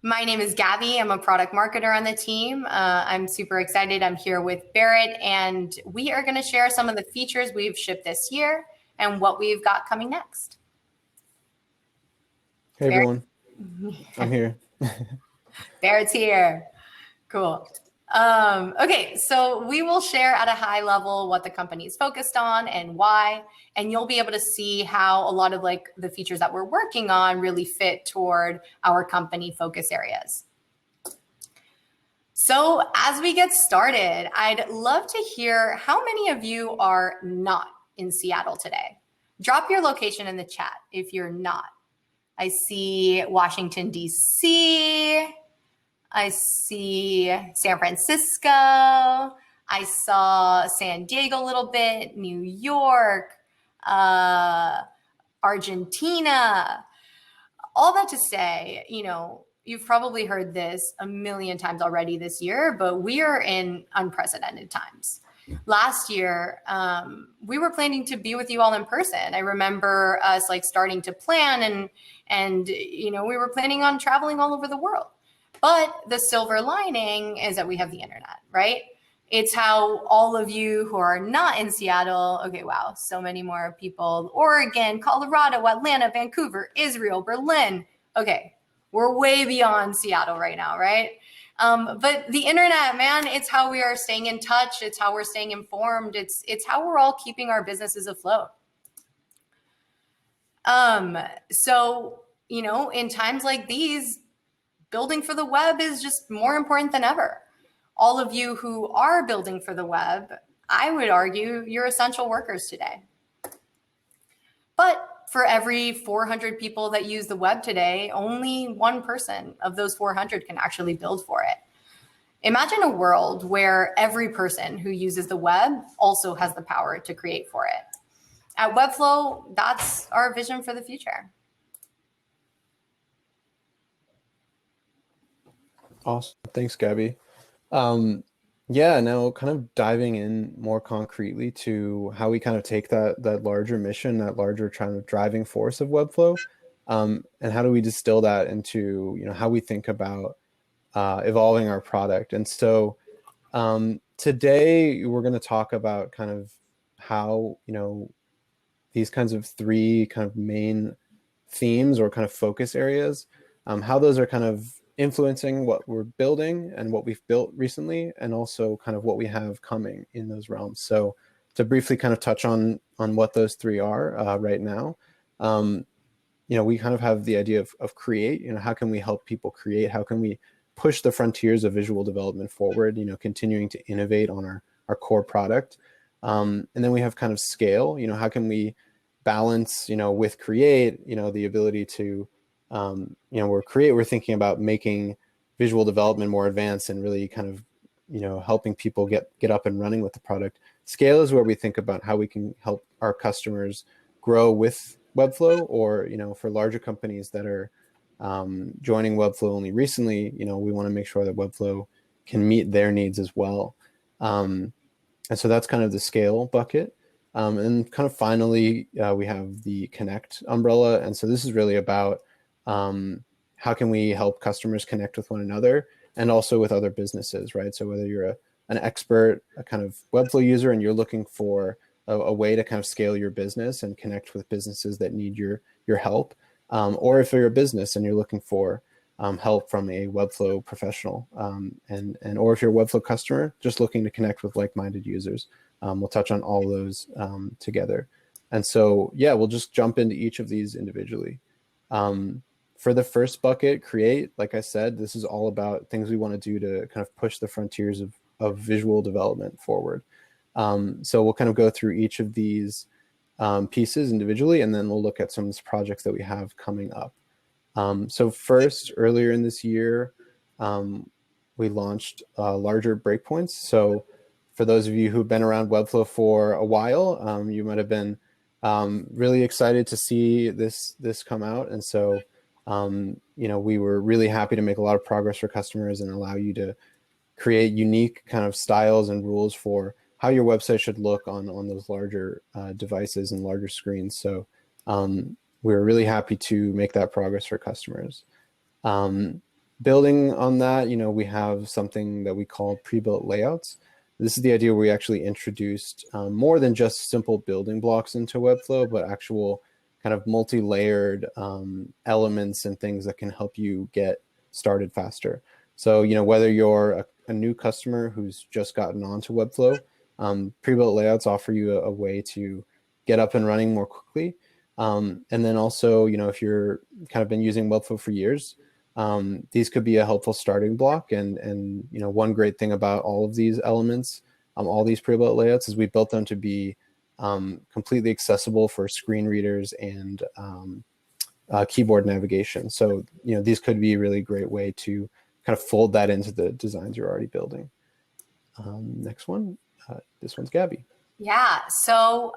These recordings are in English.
My name is Gabby. I'm a product marketer on the team. I'm super excited. I'm here with Barrett, and we are going to share some of the features we've shipped this year and what we've got coming next. Hey, everyone. I'm here. Barrett's here. Cool. Okay, so we will share at a high level what the company is focused on and why, and you'll be able to see how a lot of like the features that we're working on really fit toward our company focus areas. So as we get started, I'd love to hear how many of you are not in Seattle today. Drop your location in the chat if you're not. I see Washington, D.C., I see San Francisco. I saw San Diego a little bit, New York, Argentina. All that to say, you've probably heard this a million times already this year, but we are in unprecedented times. Last year, we were planning to be with you all in person. I remember us starting to plan and we were planning on traveling all over the world. But the silver lining is that we have the internet, right? It's how all of you who are not in Seattle, okay, wow, so many more people, Oregon, Colorado, Atlanta, Vancouver, Israel, Berlin. Okay, we're way beyond Seattle right now, right? But the internet, man, it's how we are staying in touch. It's how we're staying informed. It's how we're all keeping our businesses afloat. So, in times like these, building for the web is just more important than ever. All of you who are building for the web, I would argue you're essential workers today. But for every 400 people that use the web today, only one person of those 400 can actually build for it. Imagine a world where every person who uses the web also has the power to create for it. At Webflow, that's our vision for the future. Awesome. Thanks, Gabby. Yeah, now kind of diving in more concretely to how we kind of take that larger mission, that larger kind of driving force of Webflow, and how do we distill that into how we think about evolving our product. And so today we're going to talk about kind of how these kinds of three kind of main themes or kind of focus areas, how those are kind of influencing what we're building and what we've built recently, and also kind of what we have coming in those realms. So to briefly kind of touch on what those three are right now, we kind of have the idea of create. How can we help people create? How can we push the frontiers of visual development forward? Continuing to innovate on our core product, and then we have kind of scale. How can we balance with create? The ability to we're thinking about making visual development more advanced and really kind of, helping people get up and running with the product. Scale is where we think about how we can help our customers grow with Webflow, or, for larger companies that are joining Webflow only recently, we want to make sure that Webflow can meet their needs as well. And so that's kind of the scale bucket. And kind of finally, we have the connect umbrella. And so this is really about how can we help customers connect with one another and also with other businesses, right? So whether you're an expert, a kind of Webflow user, and you're looking for a way to kind of scale your business and connect with businesses that need your help, or if you're a business and you're looking for help from a Webflow professional, or if you're a Webflow customer just looking to connect with like-minded users, we'll touch on all those together. And so, yeah, we'll just jump into each of these individually. For the first bucket, create, like I said, this is all about things we want to do to kind of push the frontiers of visual development forward. So we'll kind of go through each of these pieces individually, and then we'll look at some of the projects that we have coming up. So first, earlier in this year, we launched larger breakpoints. So for those of you who've been around Webflow for a while, you might have been really excited to see this come out. And so we were really happy to make a lot of progress for customers and allow you to create unique kind of styles and rules for how your website should look on those larger devices and larger screens. So we're really happy to make that progress for customers. Building on that, we have something that we call pre-built layouts. This is the idea where we actually introduced more than just simple building blocks into Webflow, but actual kind of multi-layered elements and things that can help you get started faster. So, whether you're a new customer who's just gotten onto Webflow, pre-built layouts offer you a way to get up and running more quickly. And then also, if you're kind of been using Webflow for years, these could be a helpful starting block. And one great thing about all of these elements, all these pre-built layouts, is we built them to be completely accessible for screen readers and keyboard navigation. So these could be a really great way to kind of fold that into the designs you're already building. Next one, this one's Gaby. Yeah, so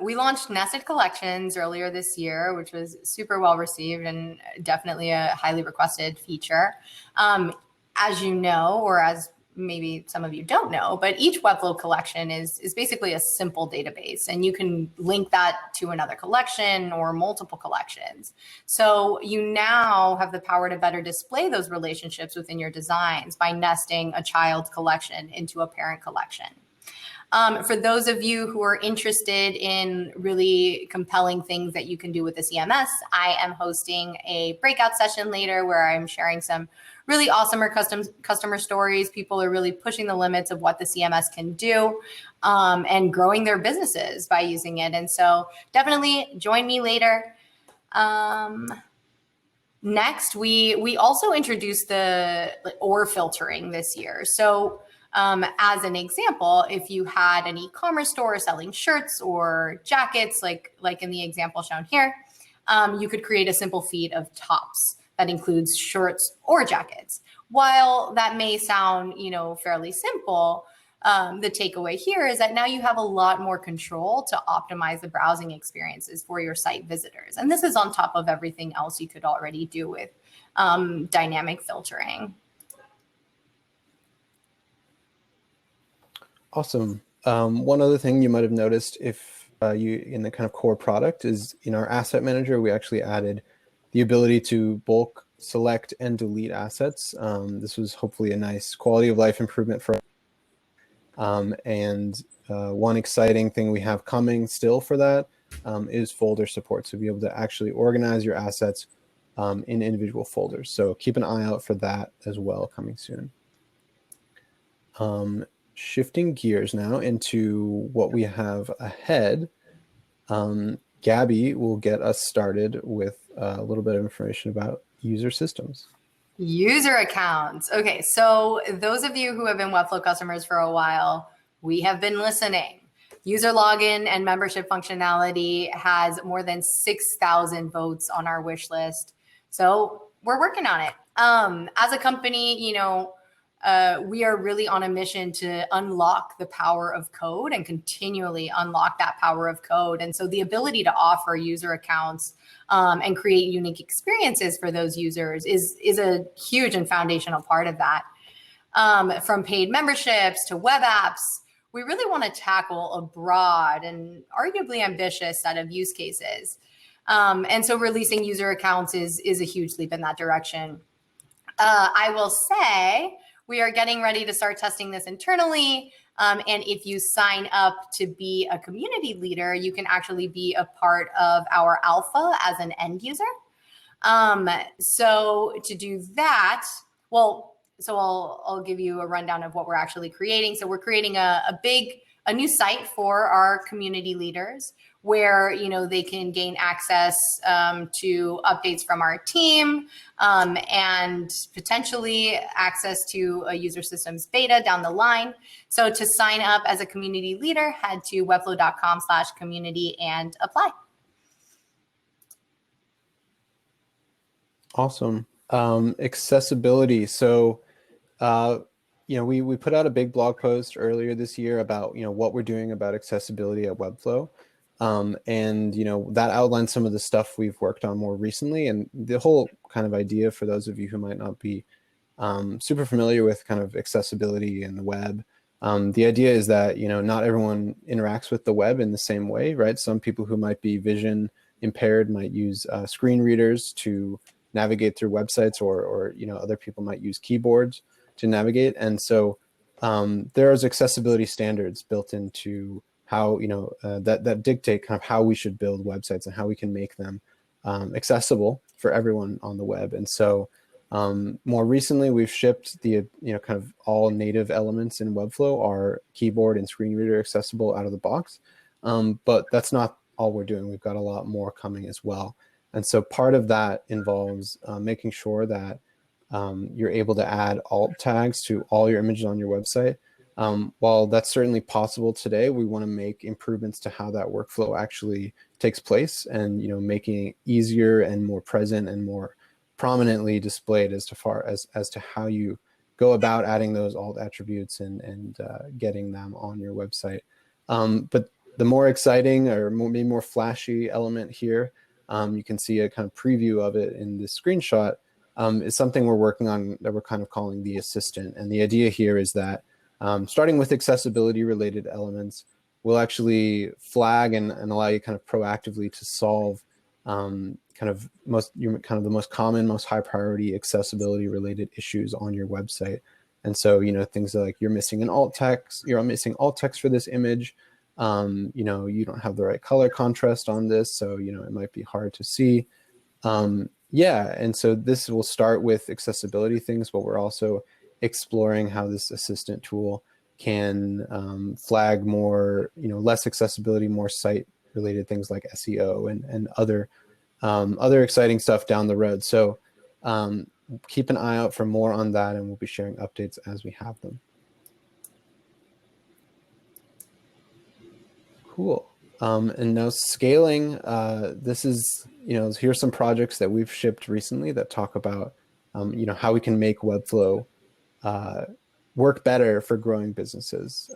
we launched nested collections earlier this year, which was super well received and definitely a highly requested feature. As you know, or as maybe some of you don't know, but each Webflow collection is basically a simple database, and you can link that to another collection or multiple collections. So you now have the power to better display those relationships within your designs by nesting a child collection into a parent collection. For those of you who are interested in really compelling things that you can do with the CMS, I am hosting a breakout session later where I'm sharing some really awesome customer stories. People are really pushing the limits of what the CMS can do and growing their businesses by using it. And so definitely join me later. Next, we also introduced the OR filtering this year. So as an example, if you had an e-commerce store selling shirts or jackets, like in the example shown here, you could create a simple feed of tops that includes shirts or jackets. While that may sound, fairly simple, the takeaway here is that now you have a lot more control to optimize the browsing experiences for your site visitors. And this is on top of everything else you could already do with dynamic filtering. Awesome. One other thing you might have noticed if you in the kind of core product is in our asset manager, we actually added the ability to bulk select and delete assets. This was hopefully a nice quality of life improvement for and one exciting thing we have coming still for that is folder support. So be able to actually organize your assets in individual folders. So keep an eye out for that as well coming soon. Shifting gears now into what we have ahead, Gaby will get us started with a little bit of information about user systems. User accounts. Okay, so those of you who have been Webflow customers for a while, we have been listening. User login and membership functionality has more than 6,000 votes on our wish list. So we're working on it. As a company, we are really on a mission to unlock the power of code and continually unlock that power of code. And so the ability to offer user accounts and create unique experiences for those users is a huge and foundational part of that. From paid memberships to web apps, we really want to tackle a broad and arguably ambitious set of use cases. And so releasing user accounts is a huge leap in that direction. I will say, we are getting ready to start testing this internally. And if you sign up to be a community leader, you can actually be a part of our alpha as an end user. So to do that, I'll give you a rundown of what we're actually creating. So we're creating a new site for our community leaders where they can gain access to updates from our team and potentially access to a user systems beta down the line. So to sign up as a community leader, head to webflow.com/community and apply. Awesome. Accessibility. So we put out a big blog post earlier this year about what we're doing about accessibility at Webflow. And that outlines some of the stuff we've worked on more recently, and the whole kind of idea for those of you who might not be super familiar with kind of accessibility in the web. The idea is that not everyone interacts with the web in the same way, right? Some people who might be vision impaired might use screen readers to navigate through websites, or other people might use keyboards to navigate. And so there's accessibility standards built into how that dictate kind of how we should build websites and how we can make them accessible for everyone on the web. And so more recently, we've shipped the kind of all native elements in Webflow are keyboard and screen reader accessible out of the box. But that's not all we're doing. We've got a lot more coming as well. And so part of that involves making sure that you're able to add alt tags to all your images on your website. While that's certainly possible today, we want to make improvements to how that workflow actually takes place, and making it easier and more present and more prominently displayed as to how you go about adding those alt attributes and getting them on your website. But the more exciting or maybe more flashy element here, you can see a kind of preview of it in this screenshot, is something we're working on that we're kind of calling the assistant. And the idea here is that starting with accessibility related elements, we'll actually flag and allow you kind of proactively to solve the most common, most high priority accessibility related issues on your website. And so, things like you're missing alt text for this image. You don't have the right color contrast on this, so it might be hard to see. And so this will start with accessibility things, but we're also exploring how this assistant tool can flag more, less accessibility, more site related things like SEO and other exciting stuff down the road. So keep an eye out for more on that, and we'll be sharing updates as we have them. Cool. And now scaling, this is, here's some projects that we've shipped recently that talk about, how we can make Webflow work better for growing businesses.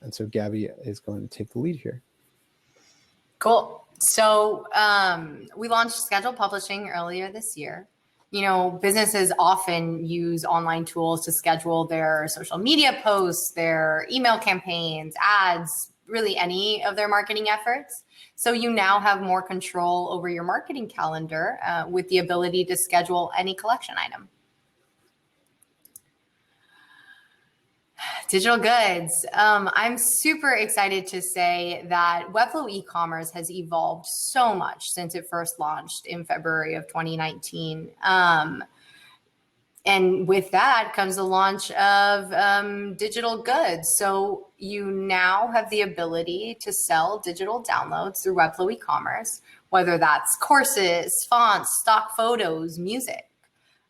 And so Gaby is going to take the lead here. Cool. So we launched scheduled publishing earlier this year. Businesses often use online tools to schedule their social media posts, their email campaigns, ads, really any of their marketing efforts. So you now have more control over your marketing calendar with the ability to schedule any collection item. Digital goods. I'm super excited to say that Webflow e-commerce has evolved so much since it first launched in February of 2019. And with that comes the launch of digital goods. So you now have the ability to sell digital downloads through Webflow e-commerce, whether that's courses, fonts, stock photos, music,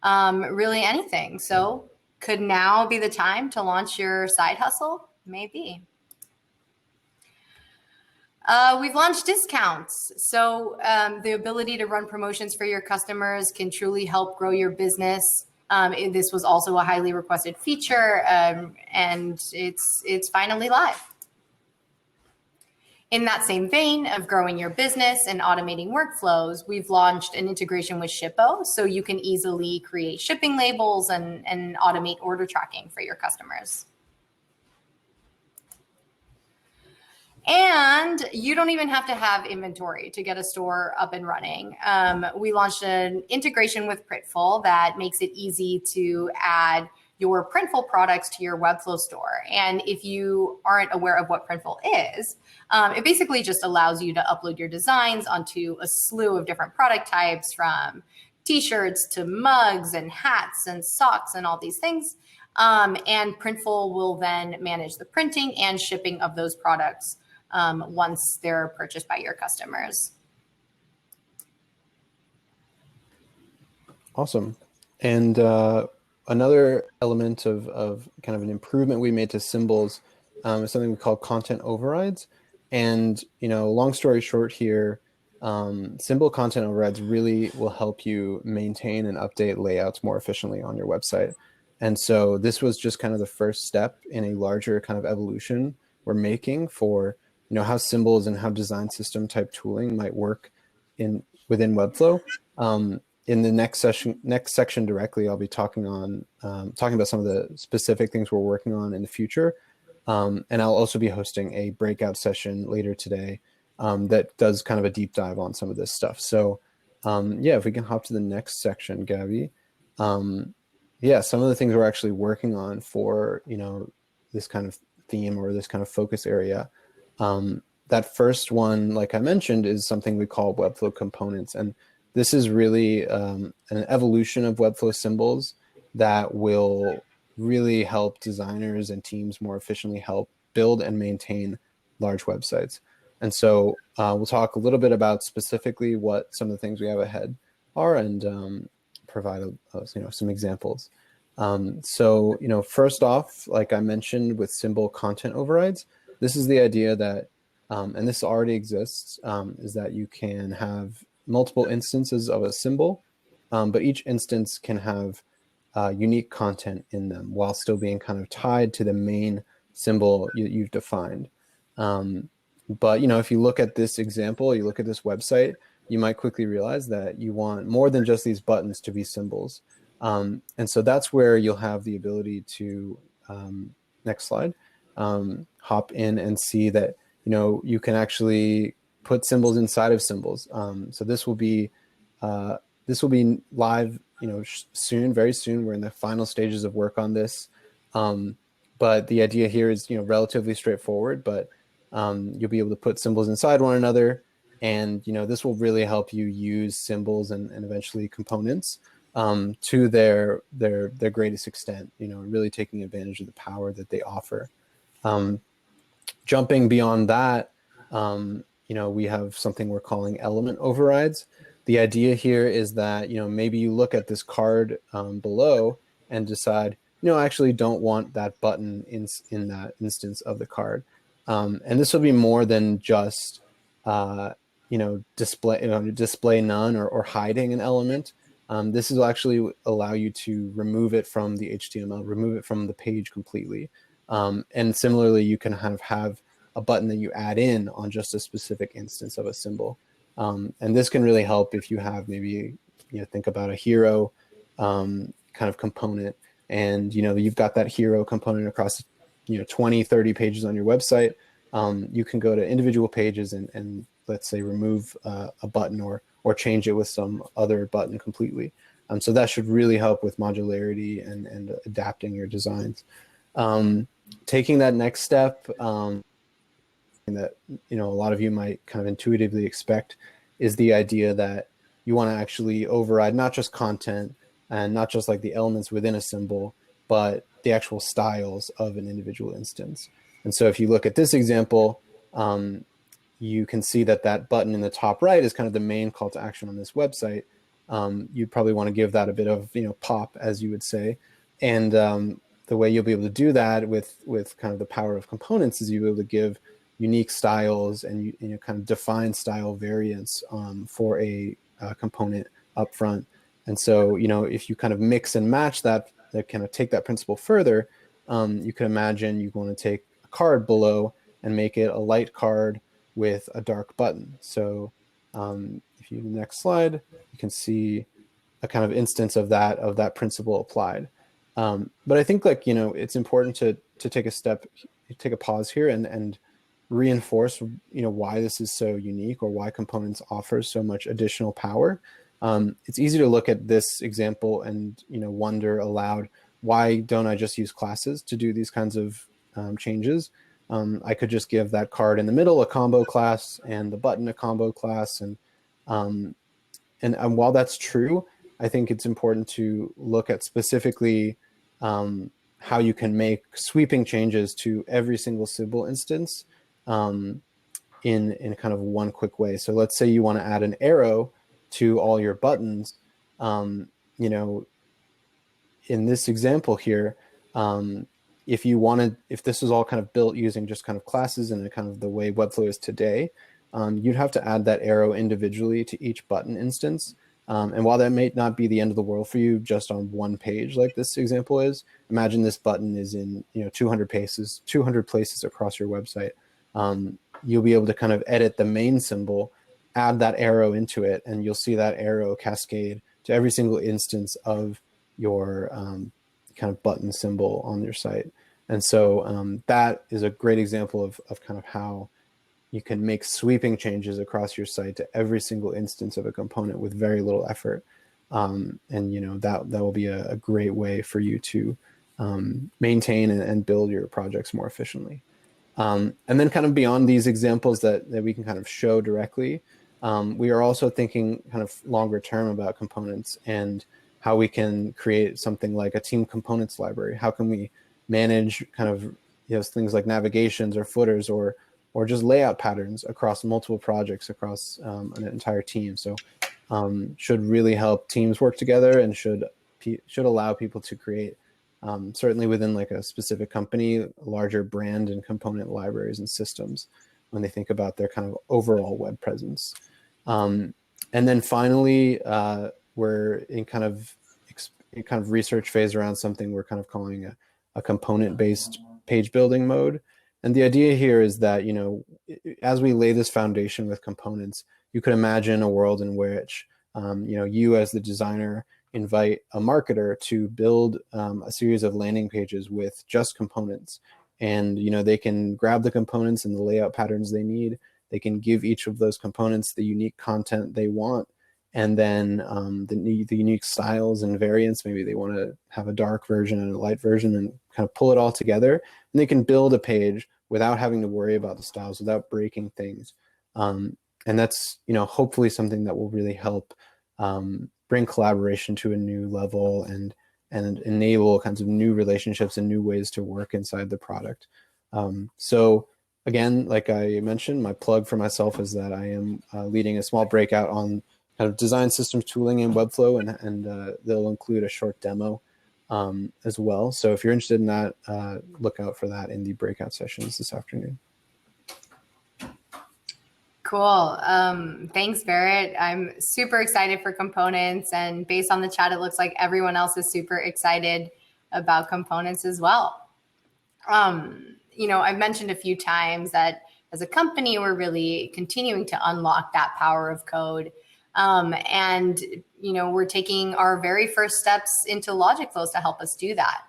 really anything. So could now be the time to launch your side hustle? Maybe. We've launched discounts. So the ability to run promotions for your customers can truly help grow your business. This was also a highly requested feature, and it's finally live. In that same vein of growing your business and automating workflows, we've launched an integration with Shippo, so you can easily create shipping labels and automate order tracking for your customers. And you don't even have to have inventory to get a store up and running. We launched an integration with Printful that makes it easy to add your Printful products to your Webflow store. And if you aren't aware of what Printful is, it basically just allows you to upload your designs onto a slew of different product types, from t-shirts to mugs and hats and socks and all these things. And Printful will then manage the printing and shipping of those products once they're purchased by your customers. Awesome. And another element of kind of an improvement we made to symbols is something we call content overrides. And, long story short here, symbol content overrides really will help you maintain and update layouts more efficiently on your website. And so this was just kind of the first step in a larger kind of evolution we're making for, how symbols and how design system type tooling might work within Webflow. In the next section directly, I'll be talking about some of the specific things we're working on in the future. And I'll also be hosting a breakout session later today that does kind of a deep dive on some of this stuff. So Yeah, if we can hop to the next section, Gabby. Yeah, some of the things we're actually working on for, this kind of theme or this kind of focus area. That first one, like I mentioned, is something we call Webflow components. And this is really an evolution of Webflow symbols that will really help designers and teams more efficiently help build and maintain large websites. And so we'll talk a little bit about specifically what some of the things we have ahead are, and provide some examples. So first off, like I mentioned with symbol content overrides, this is the idea that, and this already exists, is that you can have multiple instances of a symbol, but each instance can have unique content in them while still being kind of tied to the main symbol you've defined. But if you look at this example, you look at this website, you might quickly realize that you want more than just these buttons to be symbols. And so that's where you'll have the ability to, next slide, hop in and see that, you can actually put symbols inside of symbols. So this will be live, soon, very soon. We're in the final stages of work on this. But the idea here is, relatively straightforward, but you'll be able to put symbols inside one another. And, this will really help you use symbols and eventually components to their greatest extent, really taking advantage of the power that they offer. Jumping beyond that, we have something we're calling element overrides. The idea here is that, maybe you look at this card below and decide, I actually don't want that button in that instance of the card. And this will be more than just, display none or hiding an element. This will actually allow you to remove it from the HTML, remove it from the page completely. And similarly, you can kind of have a button that you add in on just a specific instance of a symbol. And this can really help if you have maybe, think about a hero kind of component, and, you've got that hero component across, 20, 30 pages on your website. You can go to individual pages and let's say remove a button or change it with some other button completely. So that should really help with modularity and adapting your designs. Taking that next step, that a lot of you might kind of intuitively expect, is the idea that you want to actually override not just content and not just like the elements within a symbol, but the actual styles of an individual instance. And so if you look at this example, you can see that button in the top right is kind of the main call to action on this website. You'd probably want to give that a bit of pop, as you would say. And the way you'll be able to do that with kind of the power of components is you'll be able to give unique styles and kind of define style variants for a component up front. And so if you kind of mix and match that kind of take that principle further, you can imagine you want to take a card below and make it a light card with a dark button. So if you do the next slide, you can see a kind of instance of that principle applied. But I think it's important to take a pause here and reinforce why this is so unique, or why components offer so much additional power. It's easy to look at this example and wonder aloud, why don't I just use classes to do these kinds of changes? I could just give that card in the middle a combo class and the button a combo class, and while that's true, I think it's important to look at specifically how you can make sweeping changes to every single symbol instance in kind of one quick way. So let's say you want to add an arrow to all your buttons. In this example here, if this was all kind of built using just kind of classes and kind of the way Webflow is today, you'd have to add that arrow individually to each button instance. And while that may not be the end of the world for you just on one page like this example is, imagine this button is in 200 places across your website. You'll be able to kind of edit the main symbol, add that arrow into it, and you'll see that arrow cascade to every single instance of your kind of button symbol on your site. And so that is a great example of kind of how you can make sweeping changes across your site to every single instance of a component with very little effort. And that will be a great way for you to maintain and build your projects more efficiently. And then kind of beyond these examples that we can kind of show directly, we are also thinking kind of longer term about components and how we can create something like a team components library. How can we manage kind of things like navigations or footers or just layout patterns across multiple projects across an entire team. So should really help teams work together and should allow people to create, certainly within like a specific company, larger brand and component libraries and systems when they think about their kind of overall web presence. And then finally, we're in kind of research phase around something we're kind of calling a component-based page building mode. And the idea here is that, as we lay this foundation with components, you could imagine a world in which, you as the designer invite a marketer to build a series of landing pages with just components. And, they can grab the components and the layout patterns they need. They can give each of those components the unique content they want. And then the unique styles and variants. Maybe they want to have a dark version and a light version and kind of pull it all together. And they can build a page without having to worry about the styles, without breaking things. And that's, hopefully something that will really help bring collaboration to a new level and enable kinds of new relationships and new ways to work inside the product. So again, like I mentioned, my plug for myself is that I am leading a small breakout on kind of design systems tooling in Webflow, and they'll include a short demo as well. So if you're interested in that, look out for that in the breakout sessions this afternoon. Cool. Thanks, Barrett. I'm super excited for components, and based on the chat, it looks like everyone else is super excited about components as well. I've mentioned a few times that as a company, we're really continuing to unlock that power of code. We're taking our very first steps into logic flows to help us do that.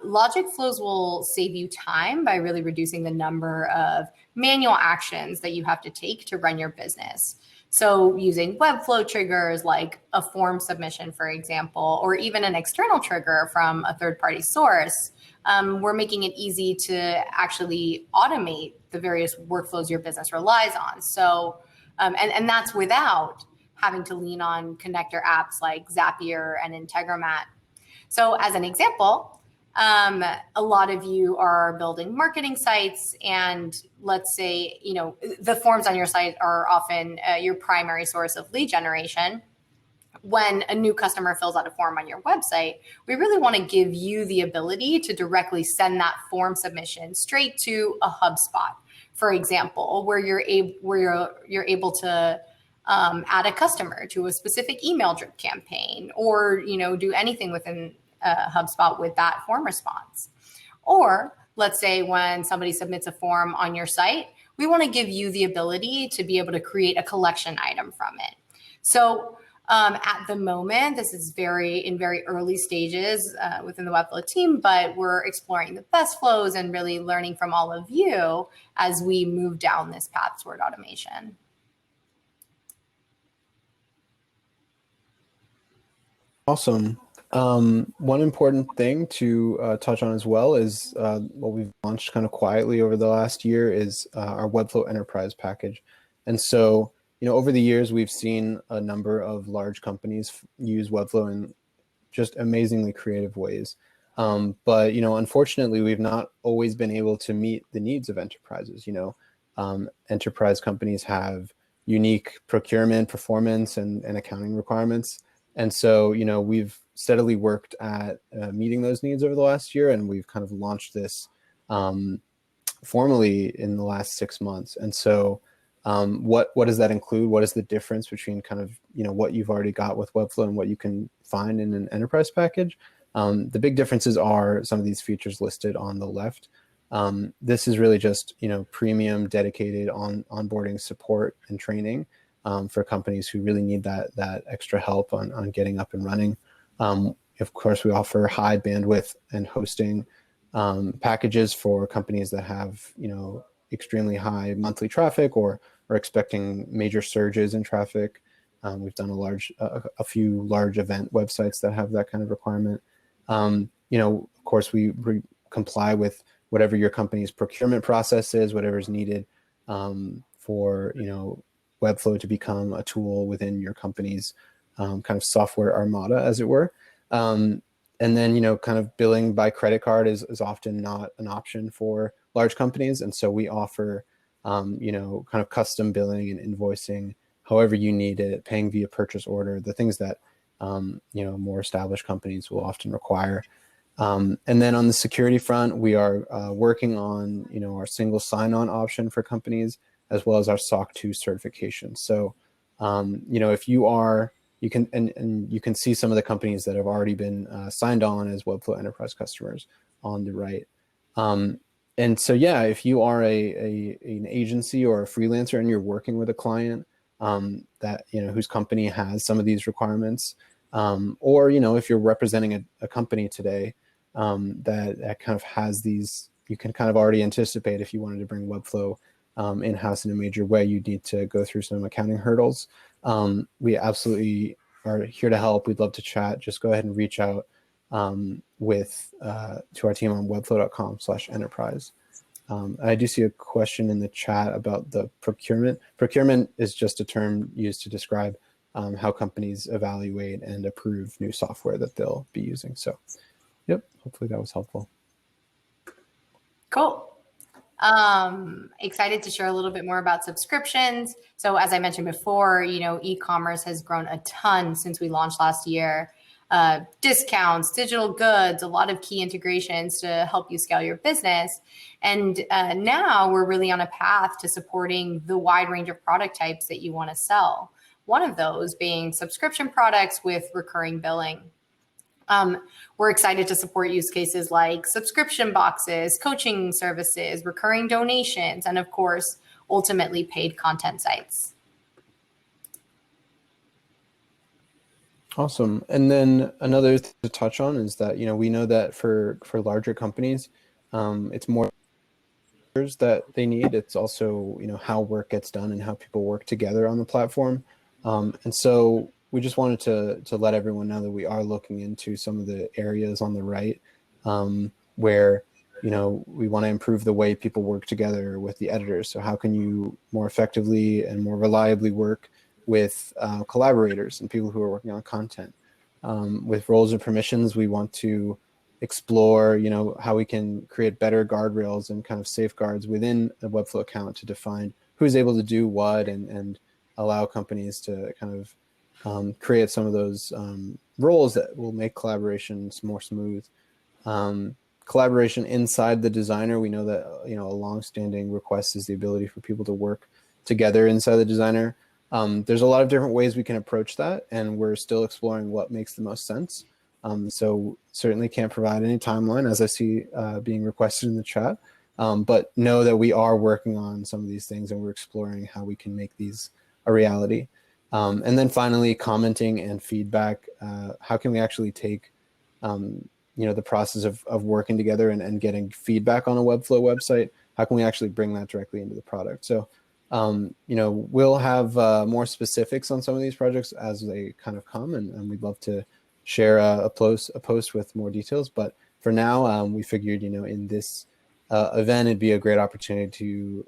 Logic flows will save you time by really reducing the number of manual actions that you have to take to run your business. So using Webflow triggers like a form submission, for example, or even an external trigger from a third-party source, we're making it easy to actually automate the various workflows your business relies on. So, and that's without having to lean on connector apps like Zapier and Integromat. So as an example, a lot of you are building marketing sites, and let's say, the forms on your site are often your primary source of lead generation. When a new customer fills out a form on your website, we really want to give you the ability to directly send that form submission straight to a HubSpot, for example, where you're able to add a customer to a specific email drip campaign, or do anything within HubSpot with that form response. Or let's say when somebody submits a form on your site, we want to give you the ability to be able to create a collection item from it. So at the moment, this is in very early stages within the Webflow team, but we're exploring the best flows and really learning from all of you as we move down this path toward automation. Awesome. One important thing to touch on as well is what we've launched kind of quietly over the last year is our Webflow Enterprise package. And so, over the years, we've seen a number of large companies use Webflow in just amazingly creative ways. But, unfortunately, we've not always been able to meet the needs of enterprises. Enterprise companies have unique procurement, performance, and accounting requirements. And so, we've steadily worked at meeting those needs over the last year, and we've kind of launched this formally in the last 6 months. And so what does that include? What is the difference between kind of, what you've already got with Webflow and what you can find in an enterprise package? The big differences are some of these features listed on the left. This is really just, premium dedicated onboarding support and training for companies who really need that extra help on getting up and running. Of course, we offer high bandwidth and hosting packages for companies that have, extremely high monthly traffic or are expecting major surges in traffic. We've done a few large event websites that have that kind of requirement. Of course, we comply with whatever your company's procurement process is, whatever is needed for Webflow to become a tool within your company's kind of software armada, as it were. And then, kind of billing by credit card is often not an option for large companies. And so we offer, kind of custom billing and invoicing, however you need it, paying via purchase order, the things that, more established companies will often require. And then on the security front, we are working on, our single sign-on option for companies, as well as our SOC 2 certification. So, if you can see some of the companies that have already been signed on as Webflow Enterprise customers on the right. And so, if you are an agency or a freelancer and you're working with a client that whose company has some of these requirements, or if you're representing a company today that kind of has these, you can kind of already anticipate if you wanted to bring Webflow in-house in a major way, you'd need to go through some accounting hurdles. We absolutely are here to help. We'd love to chat. Just go ahead and reach out to our team on webflow.com/enterprise. I do see a question in the chat about the procurement. Procurement is just a term used to describe how companies evaluate and approve new software that they'll be using. So, yep, hopefully that was helpful. Cool. Excited to share a little bit more about subscriptions. So as I mentioned before, e-commerce has grown a ton since we launched last year. Discounts, digital goods, a lot of key integrations to help you scale your business. And now we're really on a path to supporting the wide range of product types that you want to sell. One of those being subscription products with recurring billing. We're excited to support use cases like subscription boxes, coaching services, recurring donations, and of course, ultimately paid content sites. Awesome. And then another thing to touch on is that, we know that for larger companies, it's more that they need. It's also, how work gets done and how people work together on the platform. And so we just wanted to let everyone know that we are looking into some of the areas on the right where, we want to improve the way people work together with the editors. So how can you more effectively and more reliably work with collaborators and people who are working on content? With roles and permissions, we want to explore, how we can create better guardrails and kind of safeguards within a Webflow account to define who's able to do what and allow companies to kind of create some of those roles that will make collaborations more smooth. Collaboration inside the designer, we know that a long-standing request is the ability for people to work together inside the designer. There's a lot of different ways we can approach that, and we're still exploring what makes the most sense. So certainly can't provide any timeline, as I see being requested in the chat, but know that we are working on some of these things and we're exploring how we can make these a reality. And then finally, commenting and feedback. How can we actually take the process of working together and getting feedback on a Webflow website? How can we actually bring that directly into the product? So we'll have more specifics on some of these projects as they kind of come, and we'd love to share a post with more details. But for now, we figured, in this event, it'd be a great opportunity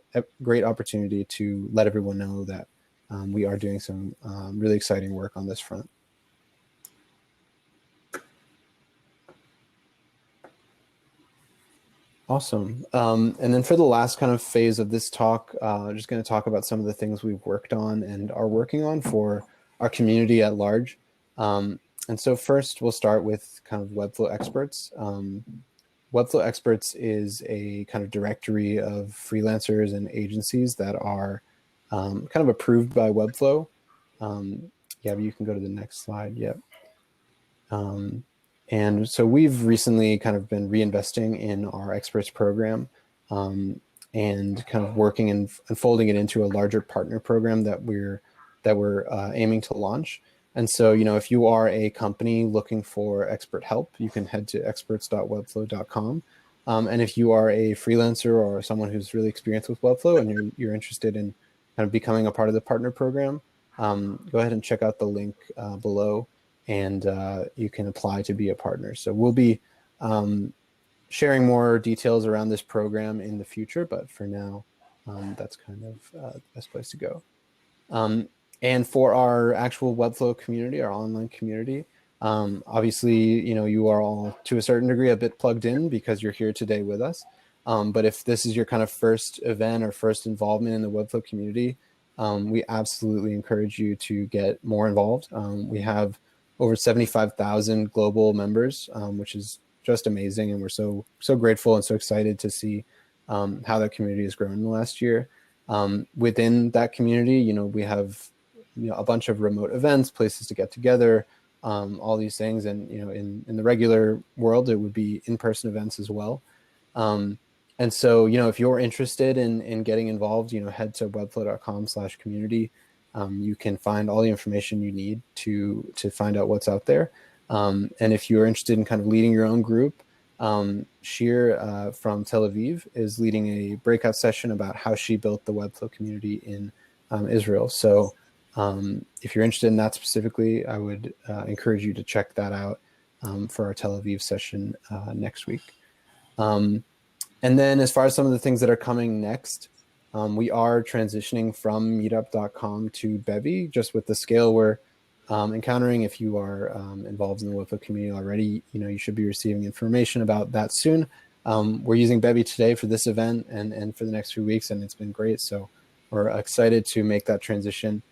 to let everyone know that we are doing some really exciting work on this front. Awesome. And then for the last kind of phase of this talk, I'm just going to talk about some of the things we've worked on and are working on for our community at large. And so first, we'll start with kind of Webflow Experts. Webflow Experts is a kind of directory of freelancers and agencies that are kind of approved by Webflow. Yeah, you can go to the next slide. Yep. And so we've recently kind of been reinvesting in our experts program and kind of working and folding it into a larger partner program that we're aiming to launch. And so, if you are a company looking for expert help, you can head to experts.webflow.com. And if you are a freelancer or someone who's really experienced with Webflow and you're interested in kind of becoming a part of the partner program, go ahead and check out the link below, and you can apply to be a partner. So we'll be sharing more details around this program in the future, but for now, that's kind of the best place to go. And for our actual Webflow community, our online community, obviously, you are all to a certain degree a bit plugged in because you're here today with us. But if this is your kind of first event or first involvement in the Webflow community, we absolutely encourage you to get more involved. We have over 75,000 global members, which is just amazing. And we're so grateful and so excited to see how that community has grown in the last year. Within that community, we have a bunch of remote events, places to get together, all these things. And, in the regular world, it would be in-person events as well. And so, if you're interested in getting involved, head to webflow.com/community. You can find all the information you need to find out what's out there. And if you're interested in kind of leading your own group, Shir from Tel Aviv is leading a breakout session about how she built the Webflow community in Israel. So if you're interested in that specifically, I would encourage you to check that out for our Tel Aviv session next week. And then as far as some of the things that are coming next, we are transitioning from meetup.com to Bevy, just with the scale we're encountering. If you are involved in the Webflow community already, you should be receiving information about that soon. We're using Bevy today for this event and for the next few weeks, and it's been great. So we're excited to make that transition.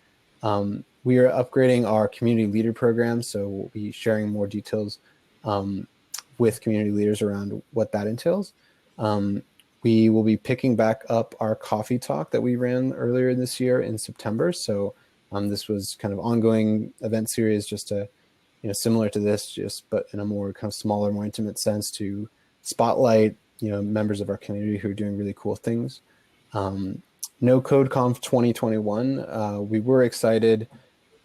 We are upgrading our community leader program, so we'll be sharing more details with community leaders around what that entails. We will be picking back up our coffee talk that we ran earlier this year in September. So this was kind of ongoing event series, just to, similar to this, but in a more kind of smaller, more intimate sense, to spotlight, members of our community who are doing really cool things. No Code Conf 2021, we were excited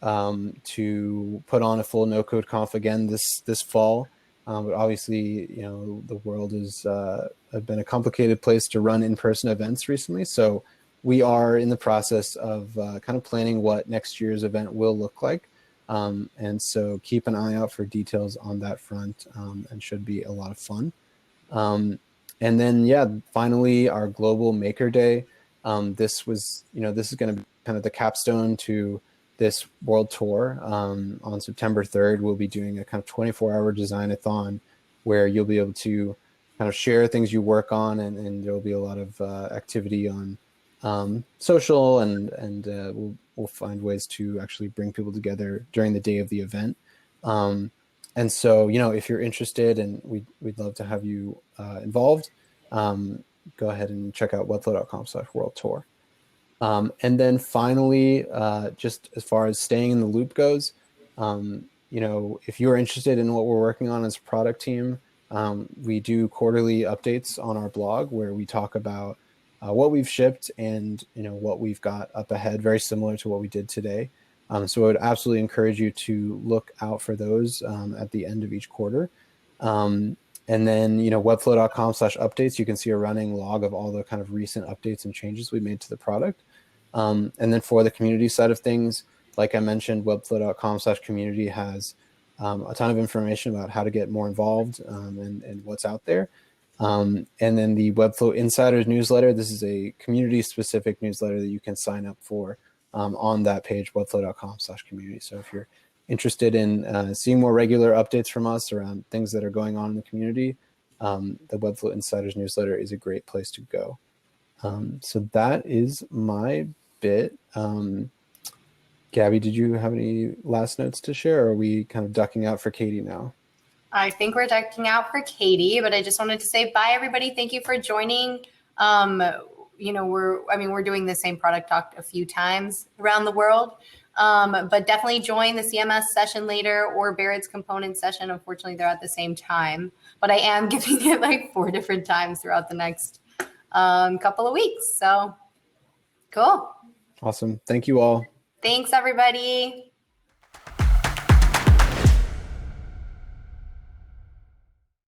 to put on a full No Code Conf again this fall. But obviously, the world has been a complicated place to run in-person events recently. So we are in the process of kind of planning what next year's event will look like. And so keep an eye out for details on that front, and should be a lot of fun. And then, finally, our Global Maker Day. This is going to be kind of the capstone to this world tour. On September 3rd, we'll be doing a kind of 24-hour design-a-thon where you'll be able to kind of share things you work on, and there'll be a lot of activity on social, and we'll find ways to actually bring people together during the day of the event. And so, if you're interested, and we'd love to have you involved, go ahead and check out webflow.com/world tour. And then finally, just as far as staying in the loop goes, if you're interested in what we're working on as a product team, we do quarterly updates on our blog where we talk about what we've shipped and what we've got up ahead, very similar to what we did today. So I would absolutely encourage you to look out for those at the end of each quarter. And then, webflow.com/updates, you can see a running log of all the kind of recent updates and changes we made to the product. And then for the community side of things, like I mentioned, webflow.com/community has a ton of information about how to get more involved and what's out there. And then the Webflow Insiders newsletter, this is a community-specific newsletter that you can sign up for on that page, webflow.com/community. So if you're interested in seeing more regular updates from us around things that are going on in the community, the Webflow Insiders newsletter is a great place to go. So that is my bit. Gabby, did you have any last notes to share, or are we kind of ducking out for Katie now? I think we're ducking out for Katie, but I just wanted to say bye, everybody. Thank you for joining. We're doing the same product talk a few times around the world, but definitely join the CMS session later or Barrett's component session. Unfortunately, they're at the same time, but I am giving it like 4 different times throughout the next couple of weeks. So cool. Awesome. Thank you all. Thanks, everybody.